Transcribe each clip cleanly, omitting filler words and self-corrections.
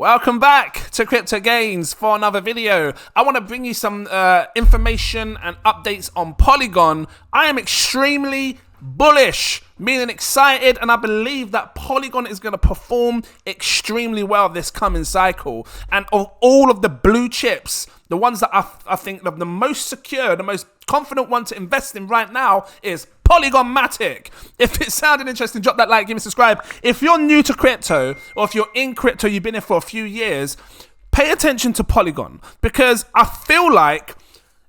Welcome back to Cryptogains for another video. I want to bring you some information and updates on Polygon. I am extremely bullish, meaning excited, and I believe that Polygon is going to perform extremely well this coming cycle. And of all of the blue chips, the ones that I think of the most secure, the most confident one to invest in right now is Polygon-matic. If it sounded interesting, drop that like, give me a subscribe. If you're new to crypto, or if you're in crypto, you've been in for a few years, pay attention to Polygon, because I feel like,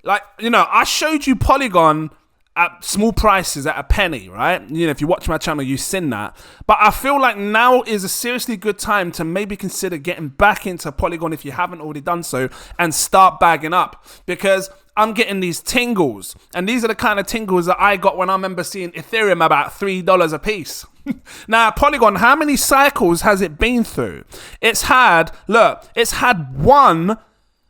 I showed you Polygon at small prices at a penny, right? If you watch my channel, you've seen that. But I feel like now is a seriously good time to maybe consider getting back into Polygon if you haven't already done so, and start bagging up, because I'm getting these tingles, and these are the kind of tingles that I got when I remember seeing Ethereum about $3 a piece. Now, Polygon, how many cycles has it been through? It's had one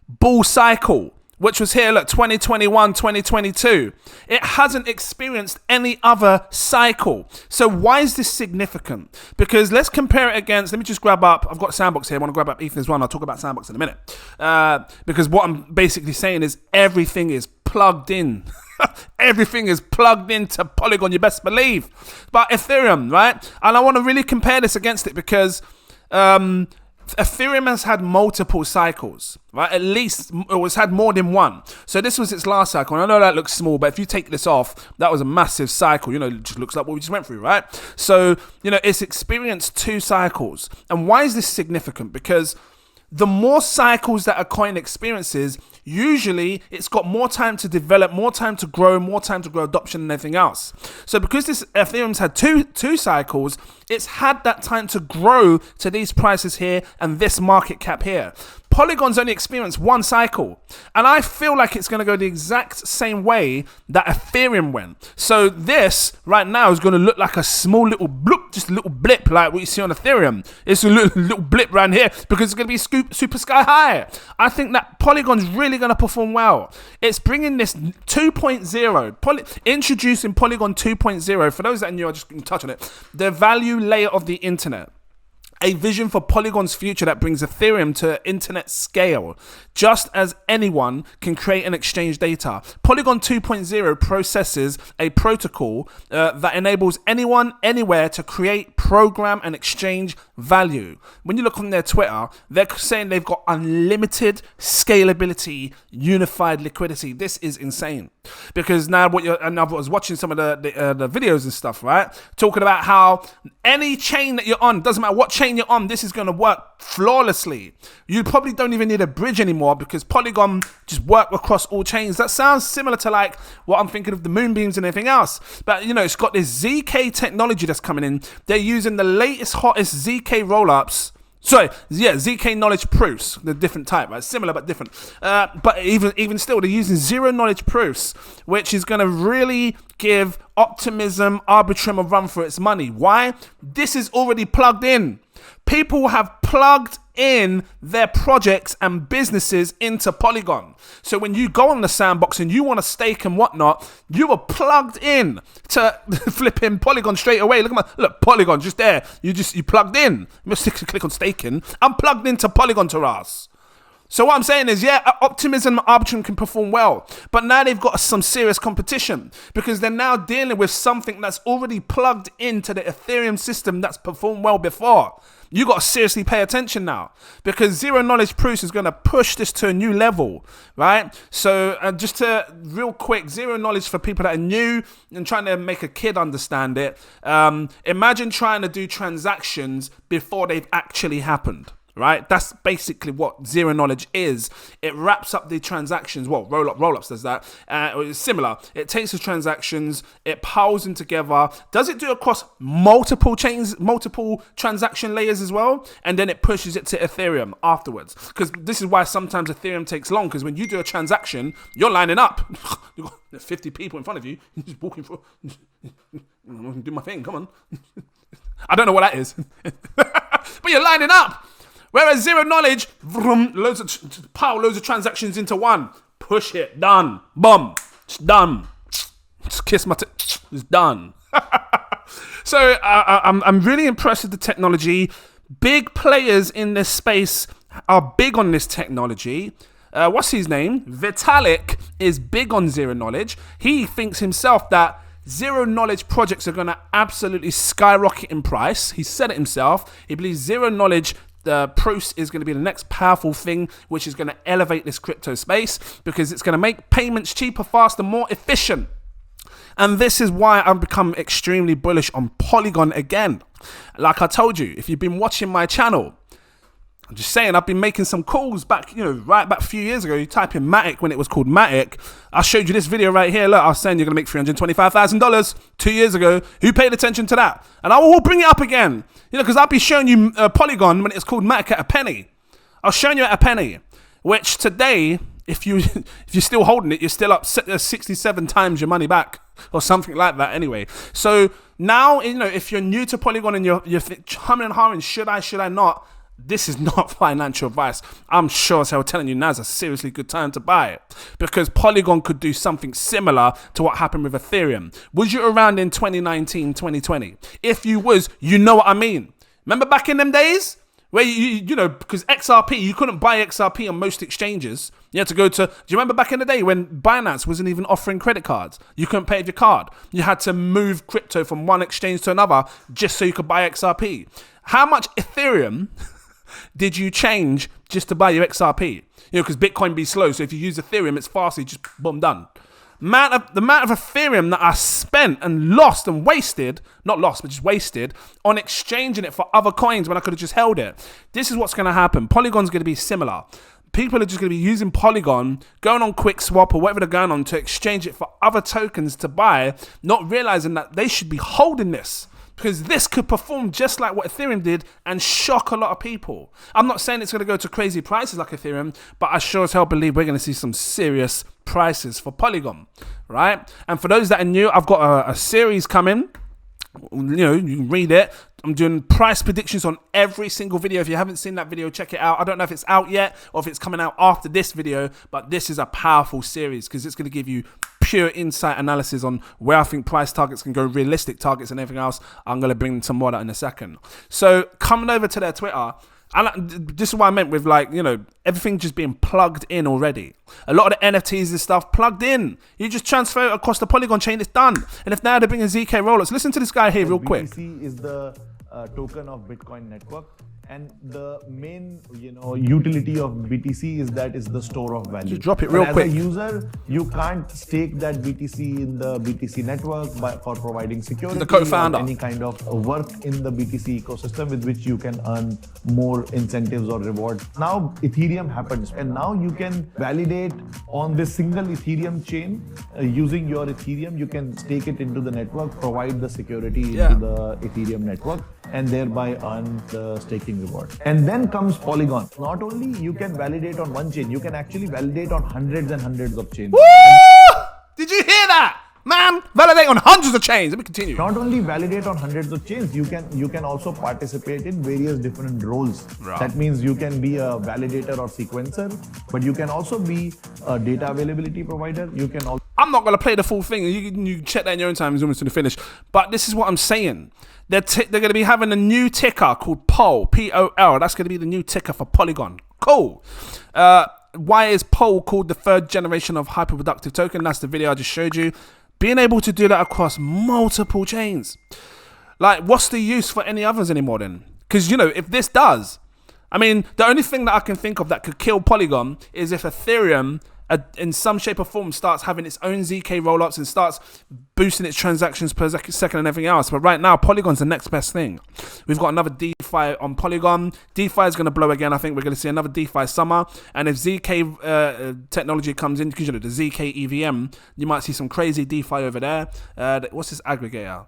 bull cycle, which was here, 2021, 2022. It hasn't experienced any other cycle. So why is this significant? Because let's compare it against, let me just grab up, I've got Sandbox here, I want to grab up Ethan as well, and I'll talk about Sandbox in a minute. Because what I'm basically saying is everything is plugged in. Everything is plugged into Polygon, you best believe. But Ethereum, right? And I want to really compare this against it, because Ethereum has had multiple cycles, right? At least it was had more than one. So this was its last cycle. And I know that looks small, but if you take this off, that was a massive cycle. It just looks like what we just went through, right? So, it's experienced two cycles. And why is this significant? Because the more cycles that a coin experiences, usually it's got more time to develop, more time to grow adoption and everything else. So because this Ethereum's had two cycles, it's had that time to grow to these prices here and this market cap here. Polygon's only experienced one cycle, and I feel like it's going to go the exact same way that Ethereum went. So this right now is going to look like a small little bloop, just a little blip like what you see on Ethereum. It's a little blip right here because it's going to be super sky high. I think that Polygon's really going to perform well. It's bringing this 2.0, introducing Polygon 2.0. For those that are new, I'll just touch on it. The value layer of the internet. A vision for Polygon's future that brings Ethereum to internet scale, just as anyone can create and exchange data. Polygon 2.0 processes a protocol that enables anyone, anywhere to create, program, and exchange value. When you look on their Twitter, they're saying they've got unlimited scalability, unified liquidity. This is insane. Because now I was watching some of the videos and stuff, right? Talking about how any chain that you're on, doesn't matter what chain you're on, this is going to work flawlessly. You probably don't even need a bridge anymore, because Polygon just work across all chains. That sounds similar to like what I'm thinking of the moonbeams and everything else. But it's got this ZK technology that's coming in. They're using the latest, hottest ZK rollups. ZK knowledge proofs, the different type, right? Similar but different. But even still, they're using zero knowledge proofs, which is going to really give Optimism, Arbitrum a run for its money. Why? This is already plugged in. People have plugged in their projects and businesses into Polygon. So when you go on the Sandbox and you want to stake and whatnot, you are plugged in to flipping Polygon straight away. Look, Polygon just there. You plugged in. You just click on staking. I'm plugged into Polygon to us. So what I'm saying is, Optimism and Arbitrum can perform well, but now they've got some serious competition, because they're now dealing with something that's already plugged into the Ethereum system that's performed well before. You got to seriously pay attention now, because zero knowledge proofs is going to push this to a new level, right? So just to real quick, zero knowledge for people that are new and trying to make a kid understand it. Imagine trying to do transactions before they've actually happened. Right, that's basically what zero knowledge is. It wraps up the transactions. Well, rollups does that. It's similar. It takes the transactions, it piles them together. Does it do across multiple chains, multiple transaction layers as well? And then it pushes it to Ethereum afterwards. Because this is why sometimes Ethereum takes long. Because when you do a transaction, you're lining up. You've got 50 people in front of you. You're just walking through. I'm gonna do my thing. Come on. I don't know what that is, but you're lining up. Whereas zero knowledge, loads of transactions into one. Push it, done. Boom, it's done. Just kiss my it's done. So I'm really impressed with the technology. Big players in this space are big on this technology. What's his name? Vitalik is big on zero knowledge. He thinks himself that zero knowledge projects are going to absolutely skyrocket in price. He said it himself. He believes zero knowledge is going to be the next powerful thing, which is going to elevate this crypto space because it's going to make payments cheaper, faster, more efficient. And this is why I've become extremely bullish on Polygon again. Like I told you, if you've been watching my channel, I'm just saying, I've been making some calls back, right back a few years ago. You type in Matic when it was called Matic. I showed you this video right here. Look, I was saying you're going to make $325,000 2 years ago. Who paid attention to that? And I will bring it up again, because I'll be showing you Polygon when it's called Matic at a penny. I was showing you at a penny, which today, if you're still holding it, you're still up 67 times your money back or something like that anyway. So now, if you're new to Polygon and you're humming and hawing, should I not? This is not financial advice. I'm sure as hell telling you now's a seriously good time to buy it because Polygon could do something similar to what happened with Ethereum. Was you around in 2019, 2020? If you was, you know what I mean. Remember back in them days where because XRP, you couldn't buy XRP on most exchanges. You had to go to, do you remember back in the day when Binance wasn't even offering credit cards? You couldn't pay with your card. You had to move crypto from one exchange to another just so you could buy XRP. How much Ethereum did you change just to buy your XRP? Because Bitcoin be slow, so if you use Ethereum, it's fast, you just boom, done. The amount of Ethereum that I spent and lost and wasted, not lost, but just wasted, on exchanging it for other coins when I could have just held it. This is what's going to happen. Polygon's going to be similar. People are just going to be using Polygon, going on QuickSwap or whatever they're going on to exchange it for other tokens to buy, not realizing that they should be holding this. Because this could perform just like what Ethereum did and shock a lot of people. I'm not saying it's going to go to crazy prices like Ethereum, but I sure as hell believe we're going to see some serious prices for Polygon, right? And for those that are new, I've got a series coming. You can read it. I'm doing price predictions on every single video. If you haven't seen that video, check it out. I don't know if it's out yet or if it's coming out after this video, but this is a powerful series because it's going to give you pure insight analysis on where I think price targets can go, realistic targets and everything else. I'm going to bring some more of that in a second. So coming over to their Twitter, and this is what I meant with everything just being plugged in already. A lot of the NFTs and stuff plugged in. You just transfer it across the Polygon chain, it's done. And if now they're bringing ZK rollers, listen to this guy here real quick. BTC is the token of Bitcoin network. And the main, utility of BTC is that it's the store of value. Just drop it real quick. As a user, you can't stake that BTC in the BTC network for providing security. The co-founder. Or any kind of work in the BTC ecosystem with which you can earn more incentives or rewards. Now Ethereum happens, and now you can validate on this single Ethereum chain using your Ethereum. You can stake it into the network, provide the security into the Ethereum network, and thereby earn the staking reward. And then comes Polygon. Not only you can validate on one chain, you can actually validate on hundreds and hundreds of chains. Woo! Did you hear that? Man, validate on hundreds of chains. Let me continue. Not only validate on hundreds of chains, you can also participate in various different roles. Right. That means you can be a validator or sequencer, but you can also be a data availability provider. You can also. I'm not going to play the full thing. You check that in your own time. It's almost to the finish. But this is what I'm saying. They're going to be having a new ticker called POL, P-O-L. That's going to be the new ticker for Polygon. Cool. Why is POL called the third generation of hyperproductive token? That's the video I just showed you. Being able to do that across multiple chains. Like, what's the use for any others anymore then? Because, if this does, the only thing that I can think of that could kill Polygon is if Ethereum in some shape or form starts having its own ZK rollups and starts boosting its transactions per second and everything else. But right now, Polygon's the next best thing. We've got another DeFi on Polygon. DeFi is going to blow again. I think we're going to see another DeFi summer. And if ZK technology comes in, because the ZK EVM, you might see some crazy DeFi over there. What's this aggregator?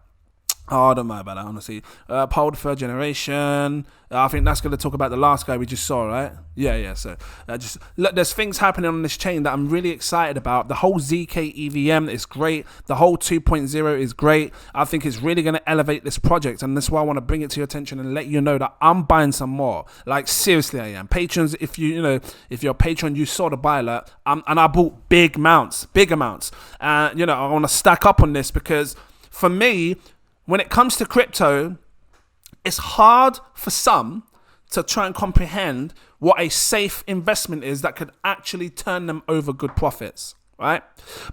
Oh, I don't know about that, honestly. Poll third generation. I think that's going to talk about the last guy we just saw, right? Yeah. So just look, there's things happening on this chain that I'm really excited about. The whole ZK EVM is great. The whole 2.0 is great. I think it's really going to elevate this project, and that's why I want to bring it to your attention and let you know that I'm buying some more. Like, seriously, I am. Patrons, if you're a patron, you saw the buy alert, and I bought big amounts. I want to stack up on this because for me, when it comes to crypto, it's hard for some to try and comprehend what a safe investment is that could actually turn them over good profits, right?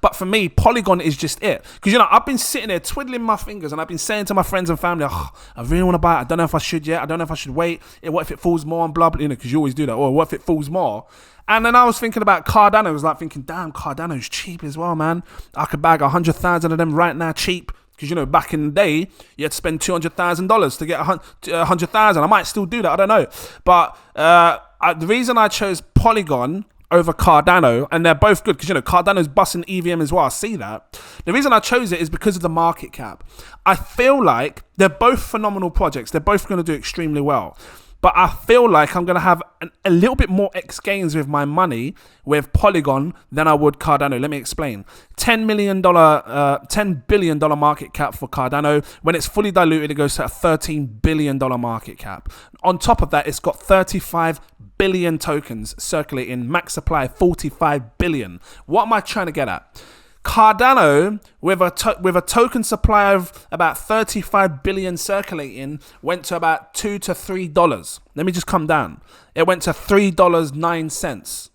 But for me, Polygon is just it. Because, I've been sitting there twiddling my fingers and I've been saying to my friends and family, I really want to buy it. I don't know if I should yet. I don't know if I should wait. What if it falls more and blah, blah, because you always do that. Or what if it falls more? And then I was thinking about Cardano. I was like thinking, damn, Cardano's cheap as well, man. I could bag 100,000 of them right now cheap. Because, back in the day, you had to spend $200,000 to get 100,000. I might still do that. I don't know. But the reason I chose Polygon over Cardano, and they're both good, because, Cardano's busting EVM as well. I see that. The reason I chose it is because of the market cap. I feel like they're both phenomenal projects. They're both going to do extremely well. But I feel like I'm going to have a little bit more X gains with my money with Polygon than I would Cardano. Let me explain. $10 billion market cap for Cardano. When it's fully diluted, it goes to a $13 billion market cap. On top of that, it's got 35 billion tokens circulating, max supply 45 billion. What am I trying to get at? Cardano, with a token supply of about 35 billion circulating, went to about $2 to $3. Let me just come down. It went to $3.09.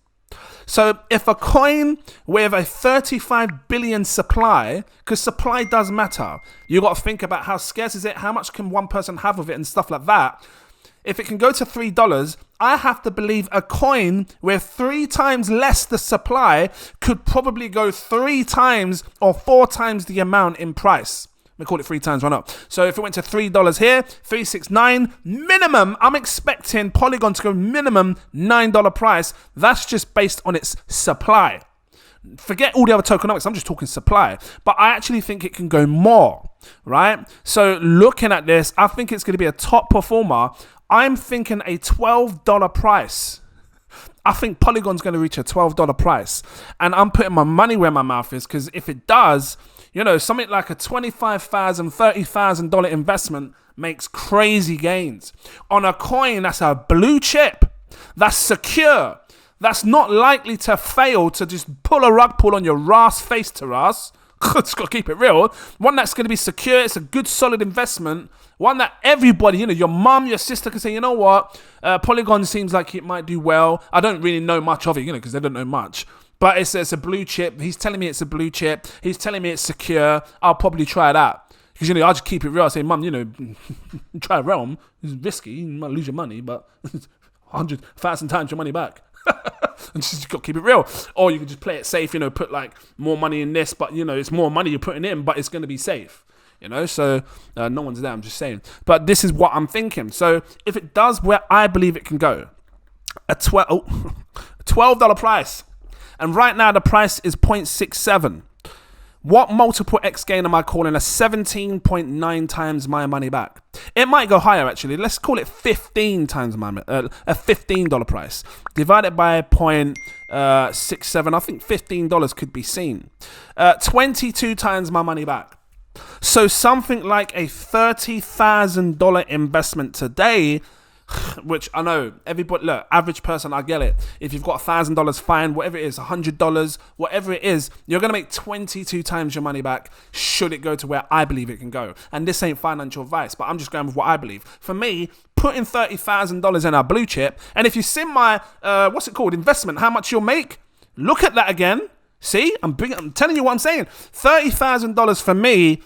So if a coin with a 35 billion supply, because supply does matter, you got to think about how scarce is it, how much can one person have of it and stuff like that. If it can go to $3, I have to believe a coin with 3 times less the supply could probably go 3 times or 4 times the amount in price. We call it 3 times, why not? So if it went to $3 here, 369 minimum, I'm expecting Polygon to go minimum $9 price. That's just based on its supply. Forget all the other tokenomics, I'm just talking supply. But I actually think it can go more, right? So looking at this, I think it's going to be a top performer. I'm thinking a $12 price. I think Polygon's going to reach a $12 price. And I'm putting my money where my mouth is, because if it does, something like a $25,000, $30,000 investment makes crazy gains. On a coin that's a blue chip, that's secure, that's not likely to fail, to just pull a rug pull on your ass face to ass. Just got to keep it real. One that's going to be secure. It's a good, solid investment. One that everybody, your mum, your sister can say, you know what? Polygon seems like it might do well. I don't really know much of it, because they don't know much. But it's a blue chip. He's telling me it's a blue chip. He's telling me it's secure. I'll probably try that. Because, I'll just keep it real. I say, mum, try Realm. It's risky. You might lose your money, but 100,000 times your money back. And just got to keep it real. Or you can just play it safe, put like more money in this, but it's more money you're putting in, but it's going to be safe, so no one's there, I'm just saying. But this is what I'm thinking. So if it does where I believe it can go, a $12 price, and right now the price is 0.67. What multiple X gain am I calling a 17.9 times my money back? It might go higher, actually. Let's call it 15 times a $15 price. Divided by 0.67, I think $15 could be seen. 22 times my money back. So something like a $30,000 investment today, which I know everybody, look, average person, I get it. If you've got $1,000, fine, whatever it is, $100, whatever it is, you're going to make 22 times your money back should it go to where I believe it can go. And this ain't financial advice, but I'm just going with what I believe. For me, putting $30,000 in our blue chip, and if you see my, investment, how much you'll make, look at that again. See, I'm telling you what I'm saying. $30,000 for me,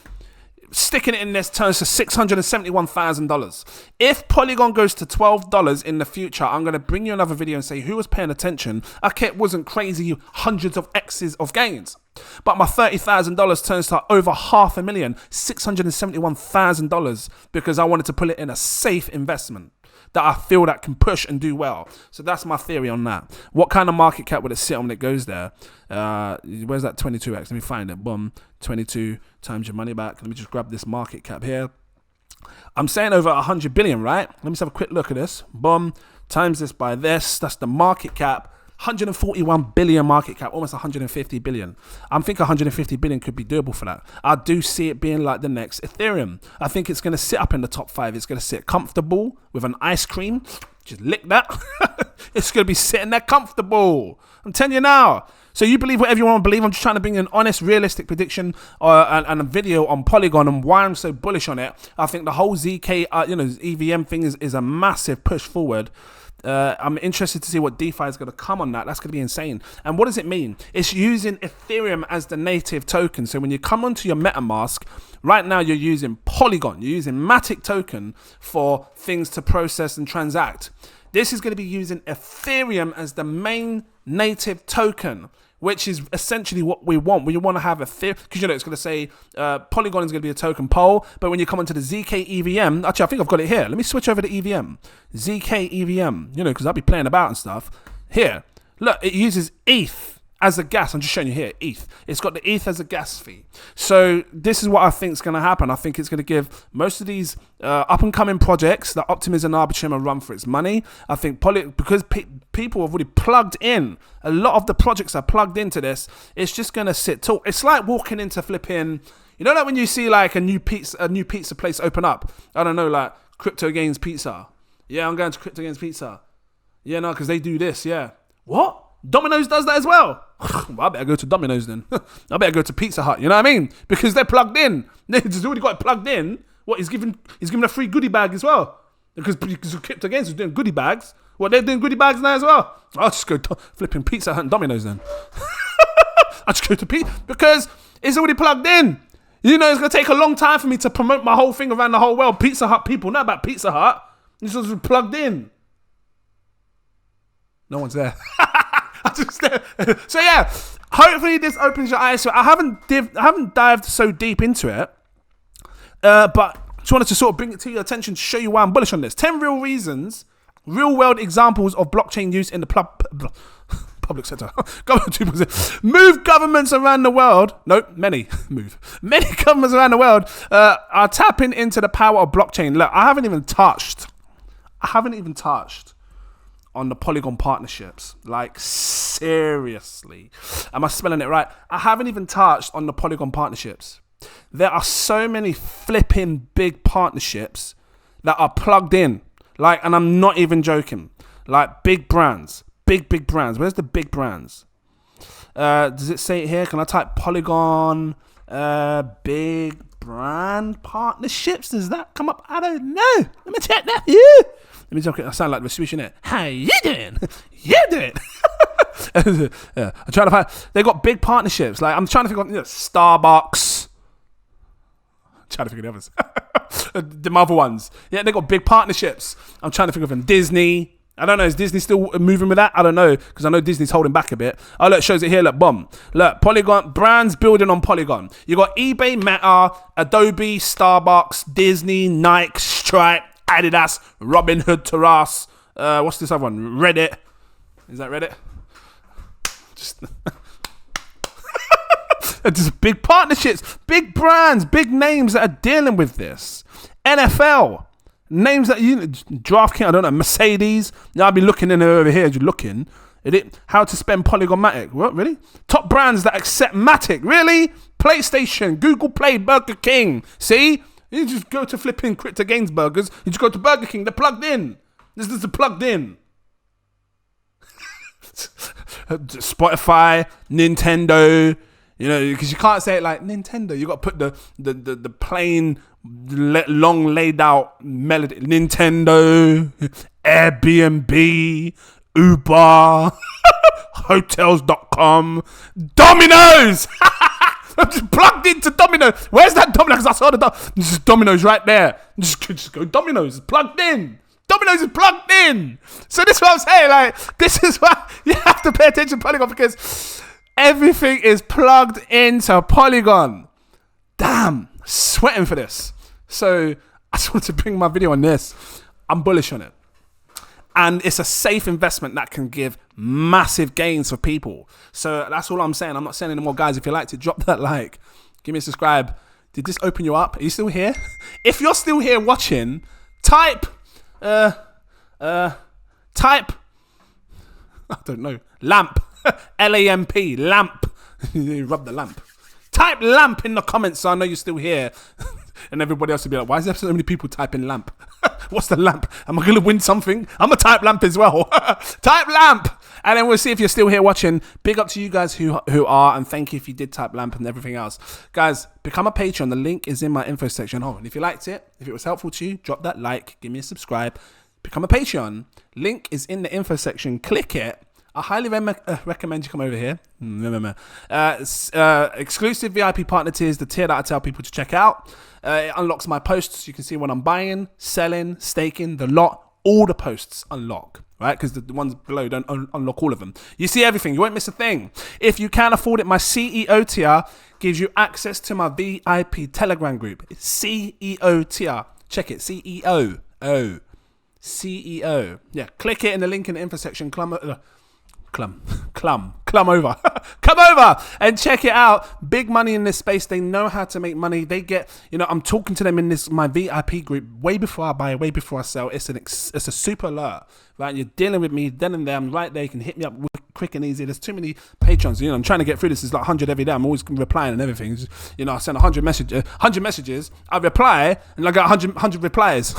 sticking it in this turns to $671,000. If Polygon goes to $12 in the future, I'm going to bring you another video and say who was paying attention. Okay, it wasn't crazy hundreds of X's of gains. But my $30,000 turns to over $500,000, $671,000, because I wanted to put it in a safe investment that I feel that can push and do well. So that's my theory on that. What kind of market cap would it sit on when it goes there? Where's that 22x? Let me find it. Boom, 22 times your money back. Let me just grab this market cap here. I'm saying over 100 billion, right? Let me just have a quick look at this. Boom, times this by this. That's the market cap. 141 billion market cap, almost 150 billion. I'm thinking 150 billion could be doable for that. I do see it being like the next Ethereum. I think it's going to sit up in the top 5. It's going to sit comfortable with an ice cream. Just lick that. It's going to be sitting there comfortable. I'm telling you now. So you believe whatever you want to believe. I'm just trying to bring an honest, realistic prediction and a video on Polygon and why I'm so bullish on it. I think the whole ZK, EVM thing is a massive push forward. I'm interested to see what DeFi is going to come on that. That's going to be insane. And what does it mean? It's using Ethereum as the native token. So when you come onto your MetaMask, right now you're using Polygon. You're using Matic token for things to process and transact. This is going to be using Ethereum as the main native token, which is essentially what we want. We want to have Ethereum, because it's going to say Polygon is going to be a token poll, but when you come into the ZK EVM, actually I think I've got it here. Let me switch over to EVM. ZK EVM, because I'll be playing about and stuff. Here, look, it uses ETH as a gas. I'm just showing you here, ETH. It's got the ETH as a gas fee. So this is what I think is going to happen. I think it's going to give most of these up-and-coming projects that Optimism and Arbitrum will run for its money. I think because people have already plugged in, a lot of the projects are plugged into this, it's just going to sit tall. It's like walking into flipping, like when you see like a new pizza place open up. I don't know, like cryptogains pizza. Yeah, I'm going to cryptogains pizza. Yeah, no, because they do this, yeah. What? Domino's does that as well? Well, I better go to Domino's then. I better go to Pizza Hut, you know what I mean? Because they're plugged in. They've already got it plugged in. What, he's giving a free goodie bag as well. Because cryptogains is doing goodie bags. What, they're doing goodie bags now as well? I'll just go flipping Pizza Hut and Domino's then. I'll just go to Pizza, because it's already plugged in. It's going to take a long time for me to promote my whole thing around the whole world. Pizza Hut people, not about Pizza Hut. It's just plugged in. No one's there. So yeah, hopefully this opens your eyes. So I haven't dived so deep into it, but just wanted to sort of bring it to your attention to show you why I'm bullish on this. 10 real reasons, real world examples of blockchain use in the public sector. Government 2.0. Move governments around the world. Many governments around the world are tapping into the power of blockchain. Look, I haven't even touched on the Polygon partnerships. Like, seriously. Am I spelling it right? I haven't even touched on the Polygon partnerships. There are so many flipping big partnerships that are plugged in. Like, and I'm not even joking. Like, big brands. Big brands. Where's the big brands? Does it say it here? Can I type Polygon big brand partnerships? Does that come up? I don't know. Let me check that. Yeah. Let me talk. I sound like the Swedish, innit? How you doing? You doing? Yeah, I'm trying to find. They got big partnerships. Like, I'm trying to think of Starbucks. I'm trying to think of the others. The other ones. Yeah, they got big partnerships. I'm trying to think of them. Disney. I don't know. Is Disney still moving with that? I don't know, because I know Disney's holding back a bit. Oh, look, shows it here. Look, boom. Look, Polygon brands building on Polygon. You got eBay, Meta, Adobe, Starbucks, Disney, Nike, Stripe, Adidas, Robinhood, Taras. What's this other one? Reddit. Is that Reddit? Just big partnerships, big brands, big names that are dealing with this. NFL. Names that DraftKings, I don't know, Mercedes. Now I'll be looking in over here, just looking. How to spend Polygon Matic. What, really? Top brands that accept Matic. Really? PlayStation, Google Play, Burger King. See? You just go to flipping cryptogains burgers. You just go to Burger King. They're plugged in. This is plugged in. Spotify, Nintendo. Because you can't say it like Nintendo. You got to put the plain, long laid out melody. Nintendo, Airbnb, Uber, Hotels.com, Domino's. I'm just plugged into Domino's. Where's that Domino's? Because I saw this is Domino's right there. Just go Domino's. It's plugged in. Domino's is plugged in. So this is what I'm saying. Like, this is why you have to pay attention to Polygon, because everything is plugged into Polygon. Damn, sweating for this. So I just want to bring my video on this. I'm bullish on it. And it's a safe investment that can give massive gains for people. So that's all I'm saying. I'm not saying anymore, guys. If you like to drop that like, give me a subscribe. Did this open you up? Are you still here? If you're still here watching, type, I don't know, lamp, L-A-M-P, lamp. You rub the lamp. Type lamp in the comments so I know you're still here. And everybody else will be like, why is there so many people typing lamp? What's the lamp? Am I going to win something? I'm a type lamp as well. Type lamp. And then we'll see if you're still here watching. Big up to you guys who are, and thank you if you did type lamp and everything else. Guys, become a patron. The link is in my info section. Oh, and if you liked it, if it was helpful to you, drop that like, give me a subscribe. Become a Patreon. Link is in the info section. Click it. I highly recommend you come over here. Exclusive VIP partner tiers, the tier that I tell people to check out. It unlocks my posts. You can see when I'm buying, selling, staking, the lot. All the posts unlock, right? Because the ones below don't unlock all of them. You see everything. You won't miss a thing. If you can't afford it, my CEO tier gives you access to my VIP Telegram group. It's CEO tier. Check it. CEO. Yeah, click it in the link in the info section. Come over. Come over and check it out. Big money in this space. They know how to make money. They get, I'm talking to them in my VIP group way before I buy, way before I sell. It's a super alert, right? You're dealing with me then and there. I'm right there. You can hit me up quick and easy. There's too many patrons. I'm trying to get through this. It's like 100 every day. I'm always replying and everything. I send 100 messages. I reply and I got 100 replies.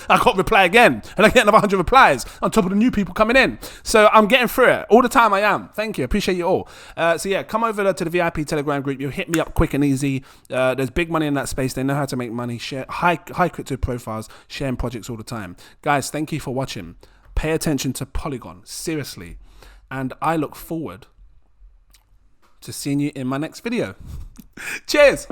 I got reply again and I get another 100 replies on top of the new people coming in. So I'm getting through it all the time. I am. Thank you. Appreciate you all. So yeah, come over to the VIP Telegram group. You'll hit me up quick and easy. There's big money in that space. They know how to make money. Share high crypto profiles, sharing projects all the time. Guys, thank you for watching. Pay attention to Polygon. Seriously. And I look forward to seeing you in my next video. Cheers.